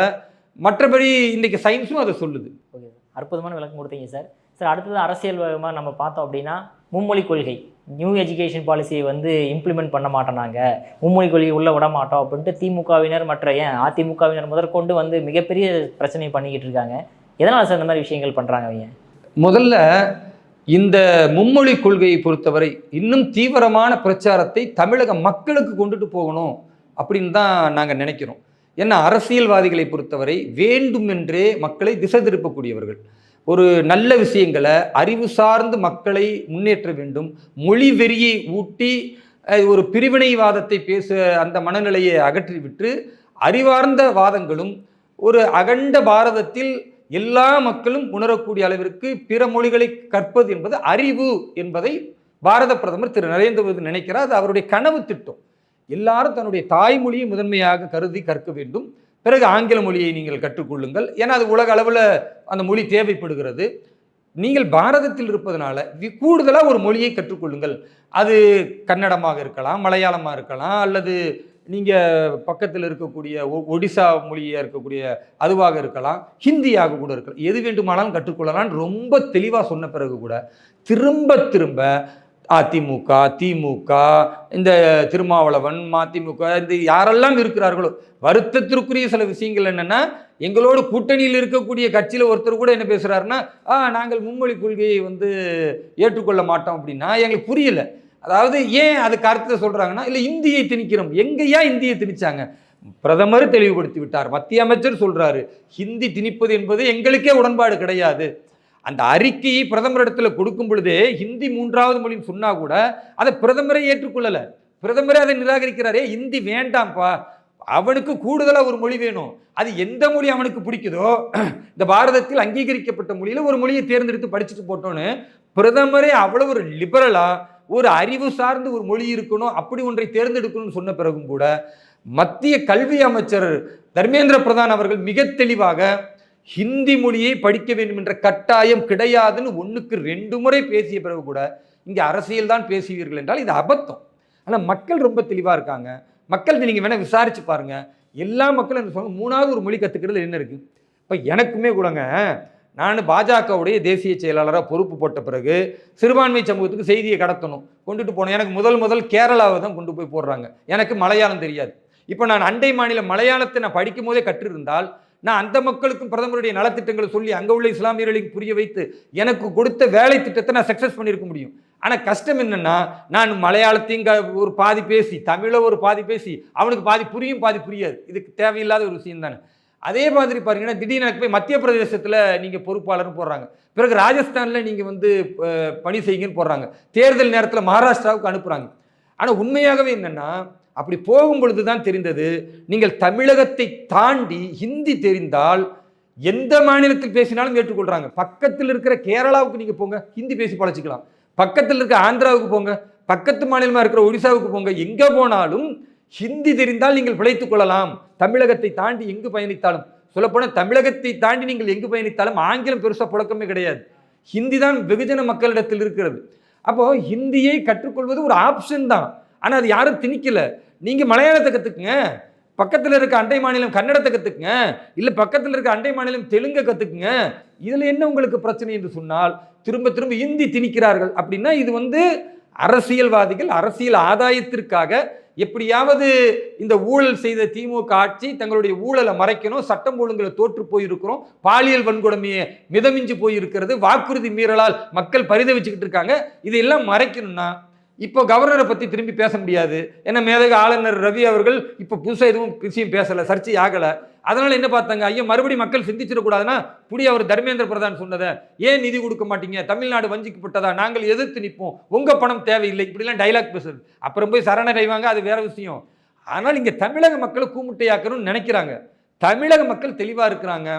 மற்றபடி இன்றைக்கி சயின்ஸும் அதை சொல்லுது. ஓகே, அற்புதமான விளக்கம் கொடுத்தீங்க சார். சார் அடுத்தது அரசியல் வேகமாக நம்ம பார்த்தோம் அப்படின்னா, மும்மொழி கொள்கை, நியூ எஜுகேஷன் பாலிசியை இம்ப்ளிமெண்ட் பண்ண மாட்டோம், நாங்கள் மும்மொழி கொள்கை உள்ளே விட மாட்டோம் அப்படின்ட்டு திமுகவினர் மற்ற அதிமுகவினர் முதற்கொண்டு மிகப்பெரிய பிரச்சனை பண்ணிக்கிட்டு இருக்காங்க. எதனால் சார் இந்த மாதிரி விஷயங்கள் பண்ணுறாங்க அவங்க? முதல்ல இந்த மும்மொழி கொள்கையை பொறுத்தவரை இன்னும் தீவிரமான பிரச்சாரத்தை தமிழக மக்களுக்கு கொண்டுட்டு போகணும் அப்படின்னு தான் நாங்கள் நினைக்கிறோம். ஏன்னா அரசியல்வாதிகளை பொறுத்தவரை வேண்டுமென்றே மக்களை திசை திருப்பக்கூடியவர்கள். ஒரு நல்ல விஷயங்களை அறிவு சார்ந்து மக்களை முன்னேற்ற வேண்டும், மொழி வெறியை ஊட்டி ஒரு பிரிவினைவாதத்தை பேச அந்த மனநிலையை அகற்றிவிட்டு அறிவார்ந்த வாதங்களும் ஒரு அகண்ட பாரதத்தில் எல்லா மக்களும் உணரக்கூடிய அளவிற்கு பிற மொழிகளை கற்பது என்பது அறிவு என்பதை பாரத பிரதமர் திரு நரேந்திர மோடி நினைக்கிறார். அது அவருடைய கனவு திட்டம். எல்லாரும் தன்னுடைய தாய்மொழியை முதன்மையாக கருதி கற்க வேண்டும், பிறகு ஆங்கில மொழியை நீங்கள் கற்றுக்கொள்ளுங்கள், ஏன்னா அது உலக அளவில் அந்த மொழி தேவைப்படுகிறது. நீங்கள் பாரதத்தில் இருப்பதனால கூடுதலாக ஒரு மொழியை கற்றுக்கொள்ளுங்கள். அது கன்னடமாக இருக்கலாம், மலையாளமாக இருக்கலாம், அல்லது நீங்கள் பக்கத்தில் இருக்கக்கூடிய ஒடிசா மொழியாக இருக்கக்கூடிய அதுவாக இருக்கலாம், ஹிந்தியாக கூட இருக்கலாம், எது வேண்டுமானாலும் கற்றுக்கொள்ளலான்னு ரொம்ப தெளிவாக சொன்ன பிறகு கூட திரும்ப திரும்ப அதிமுக, திமுக, இந்த திருமாவளவன், மதிமுக, இந்த யாரெல்லாம் இருக்கிறார்களோ, வருத்தத்திற்குரிய சில விஷயங்கள் என்னன்னா, எங்களோடு கூட்டணியில் இருக்கக்கூடிய கட்சியில் ஒருத்தர் கூட என்ன பேசுறாருன்னா, நாங்கள் மும்மொழி கொள்கையை வந்து ஏற்றுக்கொள்ள மாட்டோம் அப்படின்னா எங்களுக்கு புரியல. அதாவது ஏன் அதுக்கு அர்த்தத்தை சொல்றாங்கன்னா, இல்லை இந்தியை திணிக்கிறோம். எங்கேயா இந்தியை திணிச்சாங்க? பிரதமர் தெளிவுபடுத்தி விட்டார், மத்திய அமைச்சர் சொல்றாரு, ஹிந்தி திணிப்பது என்பது எங்களுக்கே உடன்பாடு கிடையாது. அந்த அறிக்கையை பிரதமரிடத்துல கொடுக்கும் பொழுதே ஹிந்தி 3வது மொழின்னு சொன்னா கூட அதை பிரதமரை ஏற்றுக்கொள்ளல. பிரதமரே அதை நிராகரிக்கிறாரே, ஹிந்தி வேண்டாம்ப்பா, அவனுக்கு கூடுதலா ஒரு மொழி வேணும். அது எந்த மொழி அவனுக்கு பிடிக்குதோ, இந்த பாரதத்தில் அங்கீகரிக்கப்பட்ட மொழியில ஒரு மொழியை தேர்ந்தெடுத்து படிச்சுட்டு போட்டோன்னு பிரதமரே அவ்வளவு ஒரு லிபரலா, ஒரு அறிவு சார்ந்து ஒரு மொழி இருக்கணும், அப்படி ஒன்றை தேர்ந்தெடுக்கணும்னு சொன்ன பிறகும் கூட மத்திய கல்வி அமைச்சர் தர்மேந்திர பிரதான் அவர்கள் மிக தெளிவாக ஹிந்தி மொழியை படிக்க வேண்டும் என்ற கட்டாயம் கிடையாதுன்னு 1க்கு 2 முறை பேசிய பிறகு கூட இங்கே அரசியல் தான் பேசுவீர்கள் என்றால் இது அபத்தம். ஆனால் மக்கள் ரொம்ப தெளிவாக இருக்காங்க. மக்கள் நீங்கள் வேணால் விசாரிச்சு பாருங்க. எல்லா மக்களும் என்ன சொல்லுவாங்க, 3வது ஒரு மொழி கற்றுக்கிறது என்ன இருக்குது? இப்போ எனக்குமே கூடங்க, நான் பாஜகவுடைய தேசிய செயலாளராக பொறுப்பு போட்ட பிறகு சிறுபான்மை சமூகத்துக்கு செய்தியை கடத்தணும், கொண்டுட்டு போனோம். எனக்கு முதல் கேரளாவை தான் கொண்டு போய் போடுறாங்க. எனக்கு மலையாளம் தெரியாது. இப்போ நான் அண்டை மாநில மலையாளத்தை நான் படிக்கும் போதே கற்றிருந்தால் நான் அந்த மக்களுக்கும் பிரதமருடைய நலத்திட்டங்களை சொல்லி அங்கே உள்ள இஸ்லாமியர்களுக்கு புரிய வைத்து எனக்கு கொடுத்த வேலை திட்டத்தை நான் சக்ஸஸ் பண்ணியிருக்க முடியும். ஆனால் கஷ்டம் என்னன்னா, நான் மலையாளத்தையும் ஒரு பாதி பேசி, தமிழை ஒரு பாதி பேசி, அவனுக்கு பாதி புரியும் பாதி புரியாது. இதுக்கு தேவையில்லாத ஒரு விஷயம் தானே. அதே மாதிரி பாருங்கன்னா, திடீர்னு எனக்கு போய் மத்திய பிரதேசத்தில் நீங்கள் பொறுப்பாளர்னு போடுறாங்க, பிறகு ராஜஸ்தானில் நீங்கள் வந்து பணி செய்யுங்கன்னு போடுறாங்க, தேர்தல் நேரத்தில் மகாராஷ்டிராவுக்கு அனுப்புகிறாங்க. ஆனால் உண்மையாகவே என்னென்னா, அப்படி போகும் பொழுது தான் தெரிந்தது, நீங்கள் தமிழகத்தை தாண்டி ஹிந்தி தெரிந்தால் எந்த மாநிலத்தில் பேசினாலும் ஏற்றுக்கொள்றாங்க. பக்கத்தில் இருக்கிற கேரளாவுக்கு நீங்கள் போங்க, ஹிந்தி பேசி பழச்சிக்கலாம். பக்கத்தில் இருக்கிற ஆந்திராவுக்கு போங்க, பக்கத்து மாநிலமாக இருக்கிற ஒடிசாவுக்கு போங்க, எங்கே போனாலும் ஹிந்தி தெரிந்தால் நீங்கள் பிழைத்துக் கொள்ளலாம். தமிழகத்தை தாண்டி எங்கு பயணித்தாலும், சொல்லப்போனால் தமிழகத்தை தாண்டி நீங்கள் எங்கு பயணித்தாலும் ஆங்கிலம் பெருசாக புழக்கமே கிடையாது. ஹிந்தி தான் வெகுஜன மக்களிடத்தில் இருக்கிறது. அப்போ ஹிந்தியை கற்றுக்கொள்வது ஒரு ஆப்ஷன் தான். ஆனால் அது யாரும் திணிக்கல. நீங்கள் மலையாளத்தை கற்றுக்குங்க, பக்கத்தில் இருக்க அண்டை மாநிலம் கன்னடத்தை கற்றுக்குங்க, இல்லை பக்கத்தில் இருக்க அண்டை மாநிலம் தெலுங்கை கற்றுக்குங்க. இதில் என்ன உங்களுக்கு பிரச்சனை என்று சொன்னால், திரும்ப திரும்ப ஹிந்தி திணிக்கிறார்கள் அப்படின்னா இது வந்து அரசியல்வாதிகள் அரசியல் ஆதாயத்திற்காக எப்படியாவது இந்த ஊழல் செய்த திமுக ஆட்சி தங்களுடைய ஊழலை மறைக்கணும், சட்டம் ஒழுங்குல தோற்று போயிருக்கிறோம், பாலியல் வன்கொடுமையை மிதமிஞ்சு போயிருக்கிறது, வாக்குறுதி மீறலால் மக்கள் பரிதவிச்சுக்கிட்டு இருக்காங்க, இதையெல்லாம் மறைக்கணும்னா இப்போ கவர்னரை பற்றி திரும்பி பேச முடியாது. ஏன்னா மேதக ஆளுநர் ரவி அவர்கள் இப்போ புதுசாக எதுவும் விஷயம் பேசலை, சர்ச்சை ஆகலை. அதனால் என்ன பார்த்தாங்க, ஐயா மறுபடியும் மக்கள் சிந்திச்சிடக்கூடாதுன்னா புடி அவர் தர்மேந்திர பிரதான் சொன்னதை ஏன் நிதி கொடுக்க மாட்டீங்க, தமிழ்நாடு வஞ்சிக்கப்பட்டதா, நாங்கள் எதிர்த்து நிற்போம், உங்கள் பணம் தேவையில்லை, இப்படிலாம் டைலாக் பேசுறது. அப்புறம் போய் சரணடைவாங்க, அது வேற விஷயம். ஆனால் இங்கே தமிழக மக்களை கூமுட்டையாக்கணும்னு நினைக்கிறாங்க. தமிழக மக்கள் தெளிவாக இருக்கிறாங்க.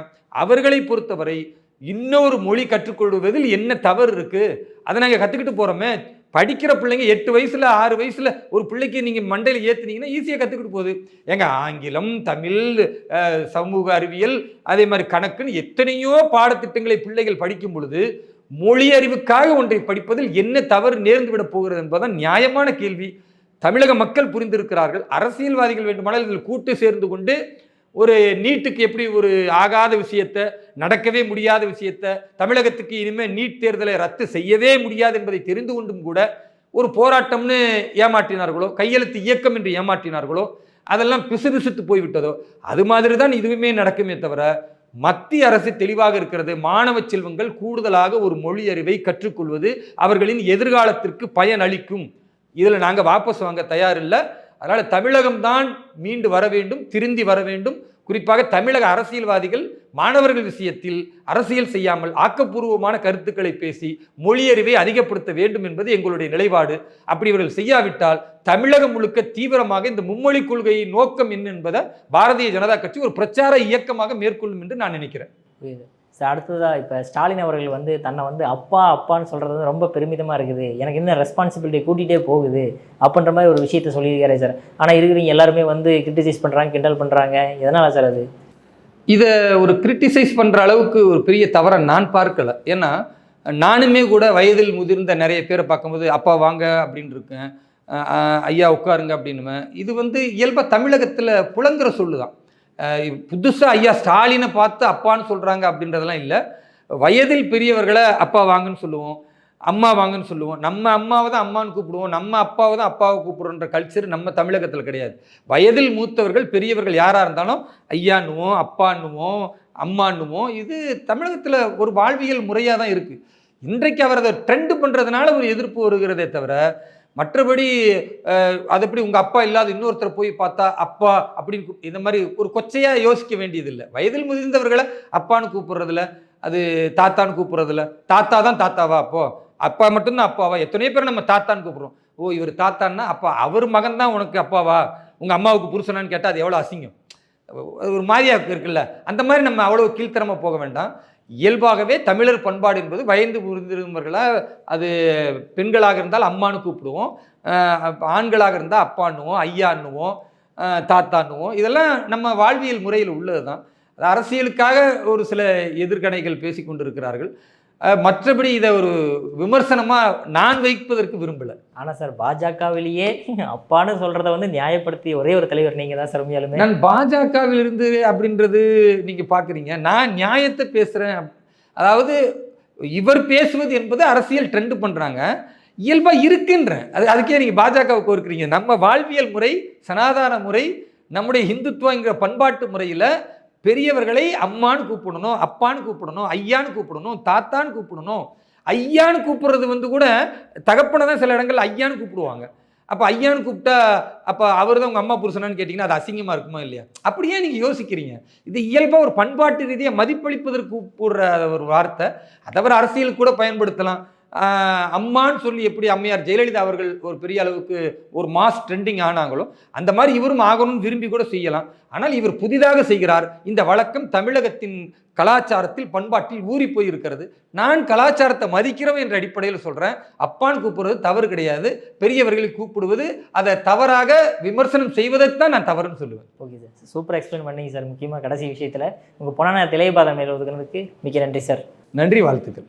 அவர்களை பொறுத்தவரை இன்னொரு மொழி கற்றுக்கொள்வதில் என்ன தவறு இருக்கு? அதை நாங்கள் கற்றுக்கிட்டு போகிறோமே. படிக்கிற பிள்ளைங்க 8 வயசுல 6 வயசுல ஒரு பிள்ளைக்கு நீங்கள் மண்டையில் ஏற்றுனீங்கன்னா ஈஸியாக கற்றுக்கிட்டு போகுது. ஏங்க ஆங்கிலம், தமிழ், சமூக அறிவியல், அதே மாதிரி கணக்குன்னு எத்தனையோ பாடத்திட்டங்களை பிள்ளைகள் படிக்கும் பொழுது மொழி அறிவுக்காக ஒன்றை படிப்பதில் என்ன தவறு நேர்ந்து விட போகிறது என்பதுதான் நியாயமான கேள்வி. தமிழக மக்கள் புரிந்திருக்கிறார்கள். அரசியல்வாதிகள் வேண்டுமானால் இதில் கூட்டு சேர்ந்து கொண்டு ஒரு நீட்டுக்கு எப்படி ஒரு ஆகாத விஷயத்தை, நடக்கவே முடியாத விஷயத்தை, தமிழகத்துக்கு இனிமேல் நீட் தேர்தலை ரத்து செய்யவே முடியாது என்பதை தெரிந்து கொண்டும் கூட ஒரு போராட்டம்னு ஏமாற்றினார்களோ, கையெழுத்து இயக்கம் என்று ஏமாற்றினார்களோ, அதெல்லாம் பிசுபிசுத்து போய்விட்டதோ, அது மாதிரி தான் இதுவுமே நடக்குமே தவிர மத்திய அரசு தெளிவாக இருக்கிறது. மாணவ செல்வங்கள் கூடுதலாக ஒரு மொழி அறிவை கற்றுக்கொள்வது அவர்களின் எதிர்காலத்திற்கு பயன் அளிக்கும். இதில் நாங்கள் வாபஸ் வாங்க தயாரில்லை. அதனால் தமிழகம்தான் மீண்டு வர வேண்டும், திருந்தி வர வேண்டும். குறிப்பாக தமிழக அரசியல்வாதிகள் மாணவர்கள் விஷயத்தில் அரசியல் செய்யாமல் ஆக்கப்பூர்வமான கருத்துக்களை பேசி மொழியறிவை அதிகப்படுத்த வேண்டும் என்பது எங்களுடைய நிலைப்பாடு. அப்படி இவர்கள் செய்யாவிட்டால் தமிழகம் முழுக்க தீவிரமாக இந்த மும்மொழி கொள்கையின் நோக்கம் என்ன என்பதை பாரதிய ஜனதா கட்சி ஒரு பிரச்சார இயக்கமாக மேற்கொள்ளும் என்று நான் நினைக்கிறேன். அடுத்ததாக இப்போ ஸ்டாலின் அவர்கள் வந்து தன்னை வந்து அப்பா அப்பான்னு சொல்கிறது வந்து ரொம்ப பெருமிதமாக இருக்குது, எனக்கு இன்னும் ரெஸ்பான்சிபிலிட்டி கூட்டிகிட்டே போகுது அப்படின்ற மாதிரி ஒரு விஷயத்த சொல்லியிருக்காரு சார். ஆனால் இருக்கிறவங்க எல்லாருமே வந்து கிரிட்டிசைஸ் பண்ணுறாங்க, கிண்டல் பண்ணுறாங்க. எதனால் சார் அது? இதை ஒரு கிரிட்டிசைஸ் பண்ணுற அளவுக்கு ஒரு பெரிய தவறை நான் பார்க்கலை. ஏன்னா நானுமே கூட வயதில் முதிர்ந்த நிறைய பேரை பார்க்கும்போது அப்பா வாங்க அப்படின்னு இருக்கேன், ஐயா உட்காருங்க அப்படின்னுவேன். இது வந்து இயல்பாக தமிழகத்தில் புலங்குற சொல்லுதான். புதுசாக ஐயா ஸ்டாலினை பார்த்து அப்பான்னு சொல்கிறாங்க அப்படின்றதெல்லாம் இல்லை. வயதில் பெரியவர்களை அப்பா வாங்கன்னு சொல்லுவோம். அம்மா வாங்கன்னு சொல்லுவோம். நம்ம அம்மாவை தான் அம்மான்னு கூப்பிடுவோம், நம்ம அப்பாவை தான் அப்பாவை கூப்பிடுறோன்ற கல்ச்சர் நம்ம தமிழகத்தில் கிடையாது. வயதில் மூத்தவர்கள் பெரியவர்கள் யாராக இருந்தாலும் ஐயான்னுவோம், அப்பான்னுவோம், அம்மான்னுவோம். இது தமிழகத்தில் ஒரு வாழ்வியல் முறையாக தான் இருக்குது. இன்றைக்கு அவர் அதை ட்ரெண்டு பண்ணுறதுனால ஒரு எதிர்ப்பு வருகிறதே தவிர, மற்றபடி அது எப்படி உங்கள் அப்பா இல்லாத இன்னொருத்தரை போய் பார்த்தா அப்பா அப்படின்னு இந்த மாதிரி ஒரு கொச்சையாக யோசிக்க வேண்டியதில்லை. வயதில் முதிர்ந்தவர்களை அப்பான்னு கூப்பிடுறதில்ல, அது தாத்தான்னு கூப்பிடுறதில்ல. தாத்தா தான் தாத்தாவா? அப்போ அப்பா மட்டும்தான் அப்பாவா? எத்தனையோ பேர் நம்ம தாத்தான்னு கூப்பிடுறோம். ஓ, இவர் தாத்தான்னா அப்பா அவர் மகன் தான் உனக்கு அப்பாவா? உங்கள் அம்மாவுக்கு புருஷனான்னு கேட்டால் அது எவ்வளோ அசிங்கம், அது ஒரு மாதிரியாக இருக்குல்ல. அந்த மாதிரி நம்ம அவ்வளோ கீழ்த்தரமாக போக வேண்டாம். இயல்பாகவே தமிழர் பண்பாடு என்பது வயது முதிர்ந்தவர்களாக, அது பெண்களாக இருந்தால் அம்மானு கூப்பிடுவோம், ஆண்களாக இருந்தால் அப்பான்னுவோம், ஐயான்னுவோம், தாத்தான்னுவோம். இதெல்லாம் நம்ம வாழ்வியல் முறையில் உள்ளது தான். அரசியலுக்காக ஒரு சில எதிர்கணைகள் பேசி கொண்டிருக்கிறார்கள். மற்றபடி இதை ஒரு விமர்சனமாக நான் வைப்பதற்கு விரும்பலை. ஆனால் சார், பாஜகவிலேயே அப்பான்னு சொல்கிறத வந்து நியாயப்படுத்திய ஒரே ஒரு தலைவர் நீங்கள் தான் சார். உண்மையாலுமே நான் பாஜகவில் இருந்து அப்படின்றது நீங்கள் பார்க்குறீங்க, நான் நியாயத்தை பேசுகிறேன். அதாவது இவர் பேசுவது என்பது அரசியல் ட்ரெண்டு பண்ணுறாங்க, இயல்பாக இருக்குன்றேன். அதுக்கே நீங்கள் பாஜகவை கோருக்கிறீங்க. நம்ம வாழ்வியல் முறை, சனாதன முறை, நம்முடைய இந்துத்துவங்கிற பண்பாட்டு முறையில் பெரியவர்களை அம்மான்னு கூப்பிடணும், அப்பான்னு கூப்பிடணும், ஐயான்னு கூப்பிடணும், தாத்தான்னு கூப்பிடணும். ஐயான்னு கூப்பிடுறது வந்து கூட தகப்பனை தான் சில இடங்கள் ஐயான்னு கூப்பிடுவாங்க. அப்போ ஐயான்னு கூப்பிட்டா அப்போ அவர் தான் உங்கள் அம்மா புருஷனான்னு கேட்டிங்கன்னா அது அசிங்கமாக இருக்குமா இல்லையா? அப்படியே நீங்கள் யோசிக்கிறீங்க. இது இயல்பாக ஒரு பண்பாட்டு ரீதியாக மதிப்பளிப்பதற்கு கூப்பிடுற ஒரு வார்த்தை. அதை அரசியல் கூட பயன்படுத்தலாம். அம்மான்னு சொல்லி எப்படி அம்மையார் ஜெயலலிதா அவர்கள் ஒரு பெரிய அளவுக்கு ஒரு மாஸ் ட்ரெண்டிங் ஆனாங்களோ அந்த மாதிரி இவரும் ஆகணும்னு விரும்பி கூட செய்யலாம். ஆனால் இவர் புதிதாக செய்கிறார். இந்த வழக்கம் தமிழகத்தின் கலாச்சாரத்தில் பண்பாட்டில் ஊறி போய் இருக்கிறது. நான் கலாச்சாரத்தை மதிக்கிறோம் என்ற அடிப்படையில் சொல்கிறேன். அப்பான்னு கூப்பிடுறது தவறு கிடையாது. பெரியவர்களை கூப்பிடுவது அதை தவறாக விமர்சனம் செய்வதைத்தான் நான் தவறுன்னு சொல்லுவேன். ஓகே சார், சூப்பர் எக்ஸ்பிளைன் பண்ணீங்க சார். முக்கியமாக கடைசி விஷயத்தில் உங்கள் பொன்னான திளையபாதம் மேல் ஒதுக்குனதுக்கு மிக்க நன்றி சார். நன்றி, வாழ்த்துக்கள்.